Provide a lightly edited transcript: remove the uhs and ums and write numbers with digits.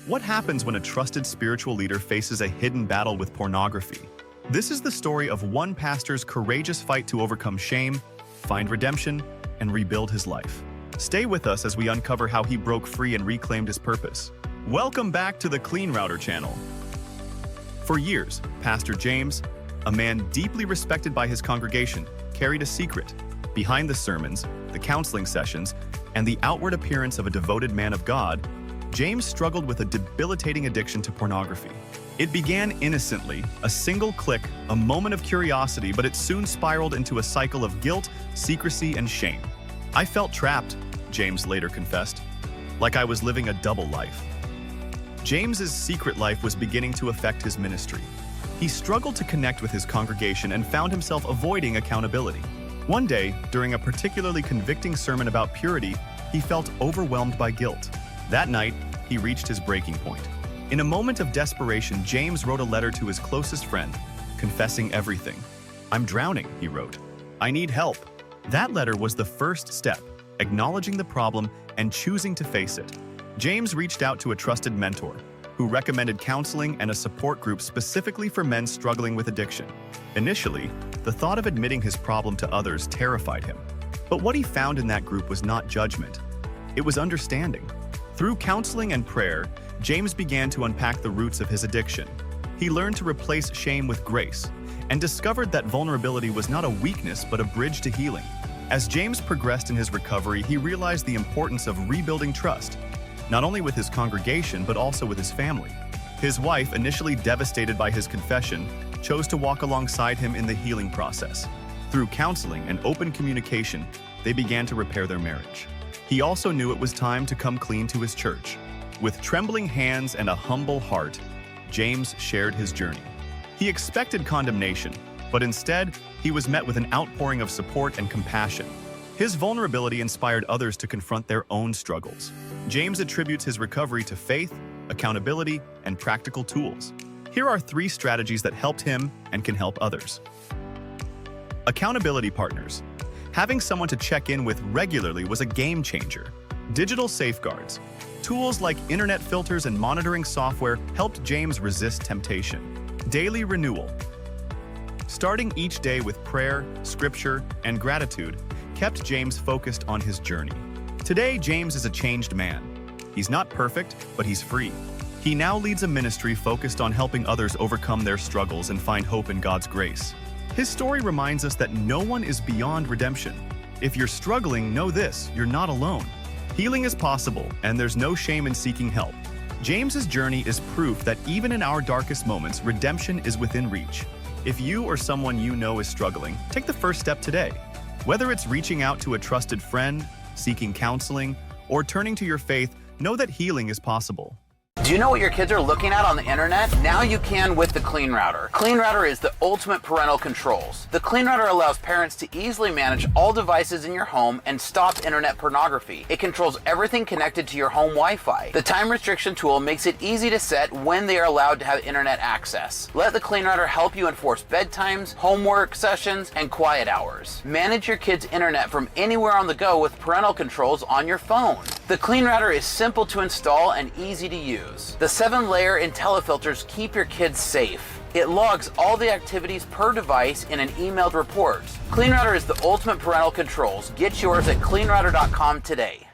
What happens when a trusted spiritual leader faces a hidden battle with pornography? This is the story of one pastor's courageous fight to overcome shame, find redemption, and rebuild his life. Stay with us as we uncover how he broke free and reclaimed his purpose. Welcome back to the Clean Router channel. For years, Pastor James, a man deeply respected by his congregation, carried a secret. Behind the sermons, the counseling sessions, and the outward appearance of a devoted man of God, James struggled with a debilitating addiction to pornography. It began innocently, a single click, a moment of curiosity, but it soon spiraled into a cycle of guilt, secrecy, and shame. "I felt trapped," James later confessed, "like I was living a double life." James's secret life was beginning to affect his ministry. He struggled to connect with his congregation and found himself avoiding accountability. One day, during a particularly convicting sermon about purity, he felt overwhelmed by guilt. That night, he reached his breaking point. In a moment of desperation, James wrote a letter to his closest friend, confessing everything. "I'm drowning," he wrote. "I need help." That letter was the first step, acknowledging the problem and choosing to face it. James reached out to a trusted mentor, who recommended counseling and a support group specifically for men struggling with addiction. Initially, the thought of admitting his problem to others terrified him. But what he found in that group was not judgment. It was understanding. Through counseling and prayer, James began to unpack the roots of his addiction. He learned to replace shame with grace and discovered that vulnerability was not a weakness but a bridge to healing. As James progressed in his recovery, he realized the importance of rebuilding trust, not only with his congregation but also with his family. His wife, initially devastated by his confession, chose to walk alongside him in the healing process. Through counseling and open communication, they began to repair their marriage. He also knew it was time to come clean to his church. With trembling hands and a humble heart, James shared his journey. He expected condemnation, but instead, he was met with an outpouring of support and compassion. His vulnerability inspired others to confront their own struggles. James attributes his recovery to faith, accountability, and practical tools. Here are 3 strategies that helped him and can help others. Accountability partners. Having someone to check in with regularly was a game changer. Digital safeguards. Tools like internet filters and monitoring software helped James resist temptation. Daily renewal. Starting each day with prayer, scripture, and gratitude kept James focused on his journey. Today, James is a changed man. He's not perfect, but he's free. He now leads a ministry focused on helping others overcome their struggles and find hope in God's grace. His story reminds us that no one is beyond redemption. If you're struggling, know this: you're not alone. Healing is possible, and there's no shame in seeking help. James's journey is proof that even in our darkest moments, redemption is within reach. If you or someone you know is struggling, take the first step today. Whether it's reaching out to a trusted friend, seeking counseling, or turning to your faith, know that healing is possible. Do you know what your kids are looking at on the internet? Now you can with the Clean Router. Clean Router is the ultimate parental controls. The Clean Router allows parents to easily manage all devices in your home and stop internet pornography. It controls everything connected to your home Wi-Fi. The time restriction tool makes it easy to set when they are allowed to have internet access. Let the Clean Router help you enforce bedtimes, homework sessions, and quiet hours. Manage your kids' internet from anywhere on the go with parental controls on your phone. The Clean Router is simple to install and easy to use. The 7-layer IntelliFilters keep your kids safe. It logs all the activities per device in an emailed report. Clean Router is the ultimate parental controls. Get yours at cleanrouter.com today.